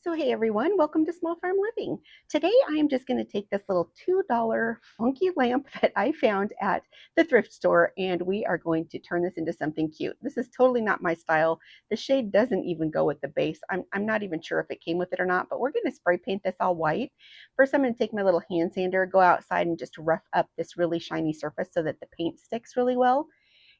So hey everyone, welcome to Small Farm Living. Today I am just going to take this little $2 funky lamp that I found at the thrift store and we are going to turn this into something cute. This is totally not my style. The shade doesn't even go with the base. I'm not even sure if it came with it or not, but we're going to spray paint this all white. First I'm going to take my little hand sander, go outside and just rough up this really shiny surface so that the paint sticks really well.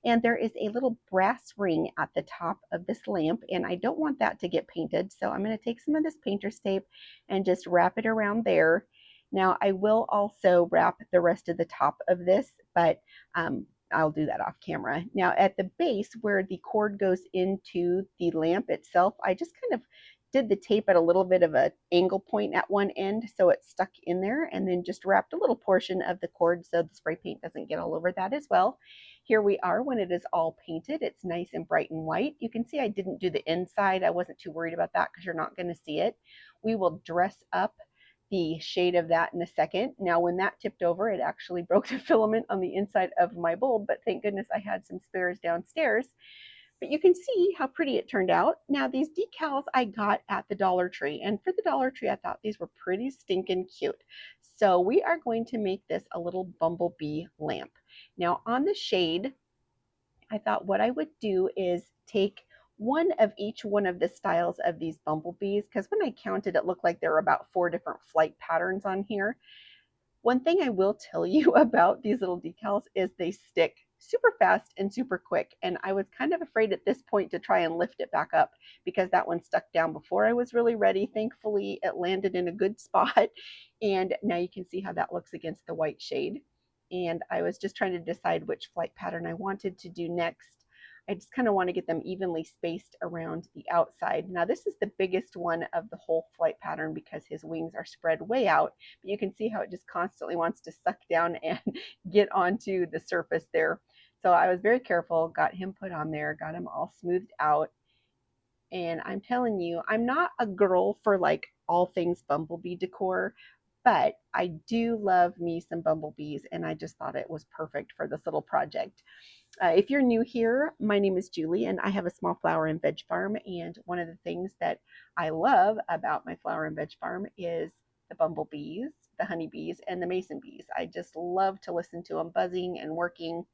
And there is a little brass ring at the top of this lamp, and I don't want that to get painted. So I'm going to take some of this painter's tape and just wrap it around there. Now I will also wrap the rest of the top of this, but I'll do that off camera. Now at the base where the cord goes into the lamp itself, I just kind of did the tape at a little bit of an angle point at one end so it's stuck in there, and then just wrapped a little portion of the cord so the spray paint doesn't get all over that as well. Here we are when it is all painted. It's nice and bright and white. You can see I didn't do the inside. I wasn't too worried about that because you're not going to see it. We will dress up the shade of that in a second. Now when that tipped over, it actually broke the filament on the inside of my bulb, but thank goodness I had some spares downstairs. But you can see how pretty it turned out. Now these decals I got at the Dollar Tree, and for the Dollar Tree I thought these were pretty stinking cute. So we are going to make this a little bumblebee lamp. Now on the shade, I thought what I would do is take one of each one of the styles of these bumblebees, because when I counted it looked like there were about 4 different flight patterns on here. One thing I will tell you about these little decals is they stick super fast and super quick. And I was kind of afraid at this point to try and lift it back up because that one stuck down before I was really ready. Thankfully, it landed in a good spot. And now you can see how that looks against the white shade. And I was just trying to decide which flight pattern I wanted to do next. I just kind of want to get them evenly spaced around the outside. Now this is the biggest one of the whole flight pattern because his wings are spread way out, but you can see how it just constantly wants to suck down and get onto the surface there. So I was very careful, got him put on there, got him all smoothed out. And I'm telling you, I'm not a girl for like all things bumblebee decor, but I do love me some bumblebees, and I just thought it was perfect for this little project. If you're new here, my name is Julie, and I have a small flower and veg farm. And one of the things that I love about my flower and veg farm is the bumblebees, the honeybees, and the mason bees. I just love to listen to them buzzing and working.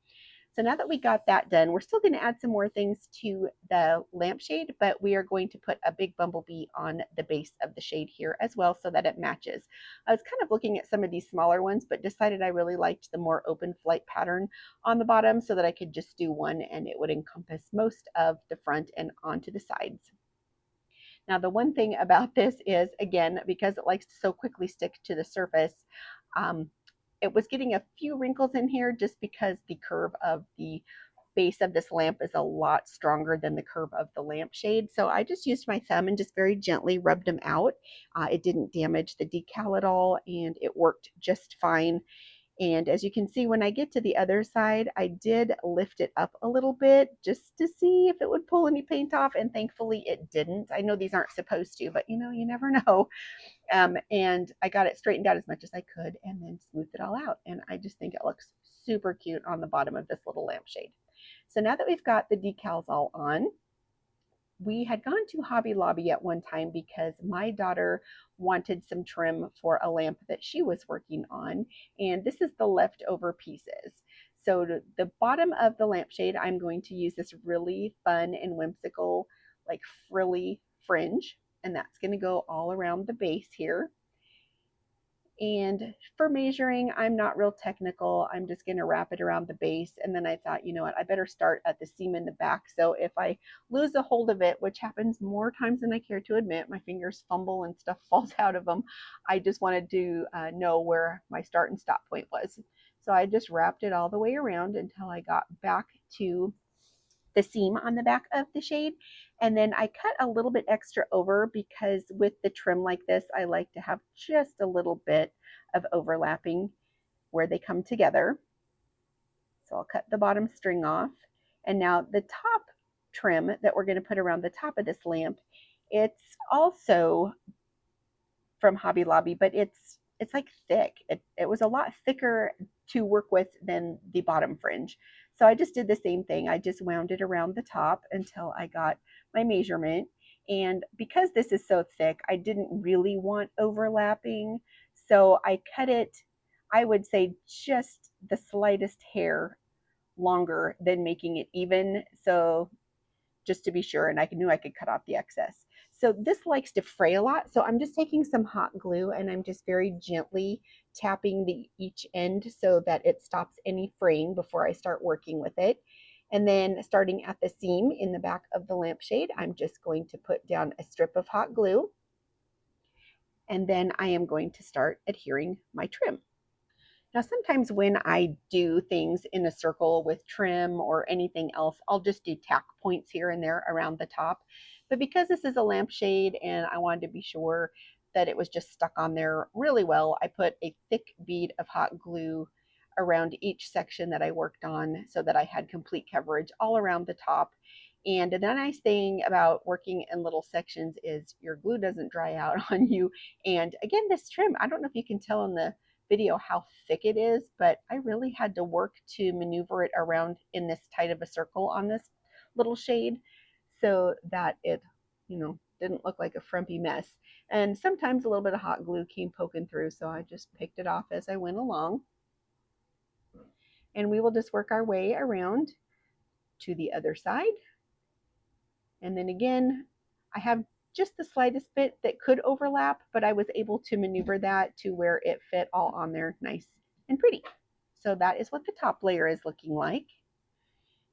So now that we got that done, we're still going to add some more things to the lampshade, but we are going to put a big bumblebee on the base of the shade here as well so that it matches. I was kind of looking at some of these smaller ones, but decided I really liked the more open flight pattern on the bottom so that I could just do one and it would encompass most of the front and onto the sides. Now, the one thing about this is, again, because it likes to so quickly stick to the surface, um, it was getting a few wrinkles in here just because the curve of the base of this lamp is a lot stronger than the curve of the lampshade. So I just used my thumb and just very gently rubbed them out. It didn't damage the decal at all, and it worked just fine. And as you can see, when I get to the other side, I did lift it up a little bit just to see if it would pull any paint off, and thankfully it didn't. I know these aren't supposed to, but you know, you never know. And I got it straightened out as much as I could and then smoothed it all out. And I just think it looks super cute on the bottom of this little lampshade. So now that we've got the decals all on, we had gone to Hobby Lobby at one time because my daughter wanted some trim for a lamp that she was working on. And this is the leftover pieces. So the bottom of the lampshade, I'm going to use this really fun and whimsical, like frilly fringe. And that's going to go all around the base here. And for measuring, I'm not real technical. I'm just going to wrap it around the base. And then I thought, you know what, I better start at the seam in the back. So if I lose a hold of it, which happens more times than I care to admit, my fingers fumble and stuff falls out of them. I just wanted to know where my start and stop point was. So I just wrapped it all the way around until I got back to the seam on the back of the shade. And then I cut a little bit extra over because with the trim like this, I like to have just a little bit of overlapping where they come together. So I'll cut the bottom string off. And now the top trim that we're going to put around the top of this lamp, it's also from Hobby Lobby, but it's like thick. It was a lot thicker to work with than the bottom fringe. So I just did the same thing. I just wound it around the top until I got my measurement. And because this is so thick, I didn't really want overlapping. So I cut it, I would say just the slightest hair longer than making it even. So just to be sure, and I knew I could cut off the excess. So this likes to fray a lot. So I'm just taking some hot glue and I'm just very gently tapping each end so that it stops any fraying before I start working with it. And then starting at the seam in the back of the lampshade, I'm just going to put down a strip of hot glue. And then I am going to start adhering my trim. Now, sometimes when I do things in a circle with trim or anything else, I'll just do tack points here and there around the top. But because this is a lampshade and I wanted to be sure that it was just stuck on there really well, I put a thick bead of hot glue around each section that I worked on so that I had complete coverage all around the top. And the nice thing about working in little sections is your glue doesn't dry out on you. And again, this trim, I don't know if you can tell in the video how thick it is, but I really had to work to maneuver it around in this tight of a circle on this little shade so that it, didn't look like a frumpy mess. And sometimes a little bit of hot glue came poking through, so I just picked it off as I went along. And we will just work our way around to the other side. And then again, I have just the slightest bit that could overlap, but I was able to maneuver that to where it fit all on there nice and pretty. So that is what the top layer is looking like.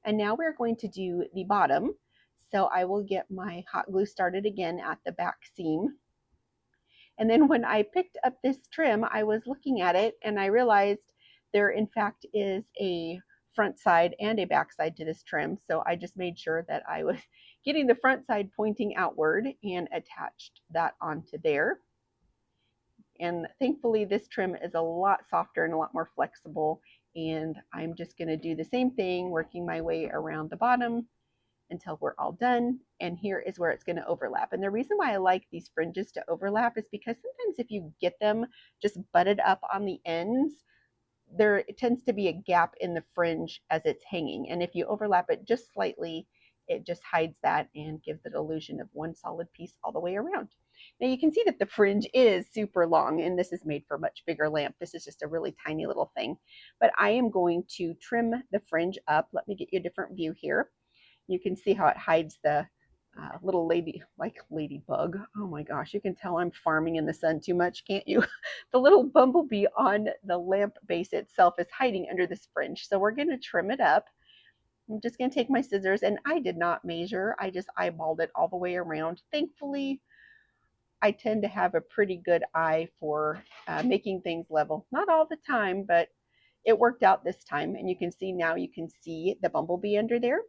And now we're going to do the bottom. So I will get my hot glue started again at the back seam. And then when I picked up this trim, I was looking at it and I realized there in fact is a front side and a back side to this trim. So I just made sure that I was getting the front side pointing outward and attached that onto there. And thankfully this trim is a lot softer and a lot more flexible. And I'm just gonna do the same thing, working my way around the bottom until we're all done. And here is where it's going to overlap. And the reason why I like these fringes to overlap is because sometimes if you get them just butted up on the ends, there tends to be a gap in the fringe as it's hanging. And if you overlap it just slightly, it just hides that and gives it illusion of one solid piece all the way around. Now you can see that the fringe is super long, and this is made for a much bigger lamp. This is just a really tiny little thing. But I am going to trim the fringe up. Let me get you a different view here. You can see how it hides the little ladybug. Oh my gosh, you can tell I'm farming in the sun too much, can't you? The little bumblebee on the lamp base itself is hiding under this fringe. So we're going to trim it up. I'm just going to take my scissors, and I did not measure. I just eyeballed it all the way around. Thankfully, I tend to have a pretty good eye for making things level. Not all the time, but it worked out this time. And you can see now, you can see the bumblebee under there.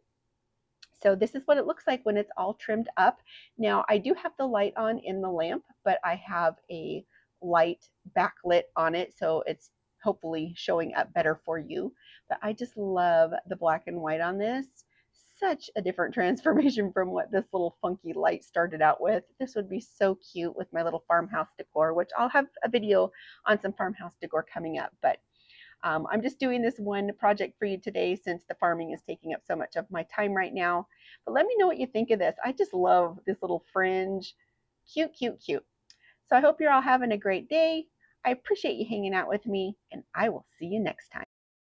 So this is what it looks like when it's all trimmed up. Now I do have the light on in the lamp, but I have a light backlit on it, so it's hopefully showing up better for you. But I just love the black and white on this. Such a different transformation from what this little funky light started out with. This would be so cute with my little farmhouse decor, which I'll have a video on some farmhouse decor coming up. But I'm just doing this one project for you today since the farming is taking up so much of my time right now. But let me know what you think of this. I just love this little fringe. Cute, cute, cute. So I hope you're all having a great day. I appreciate you hanging out with me, and I will see you next time.